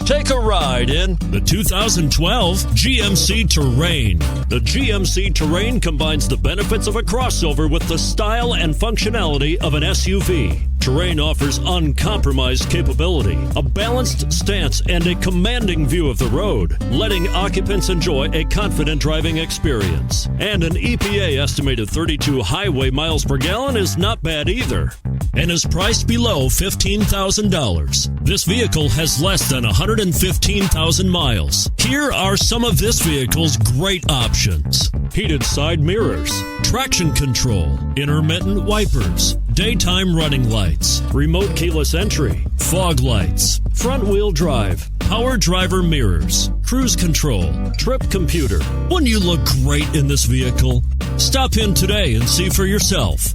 Take a ride in the 2012 GMC Terrain. The GMC Terrain combines the benefits of a crossover with the style and functionality of an SUV. Terrain offers uncompromised capability, a balanced stance, and a commanding view of the road, letting occupants enjoy a confident driving experience. And an EPA estimated 32 highway miles per gallon is not bad either, and is priced below $15,000. This vehicle has less than 115,000 miles. Here are some of this vehicle's great options: heated side mirrors, traction control, intermittent wipers, daytime running lights, remote keyless entry, fog lights, front wheel drive, power driver mirrors, cruise control, trip computer. Wouldn't you look great in this vehicle? Stop in today and see for yourself.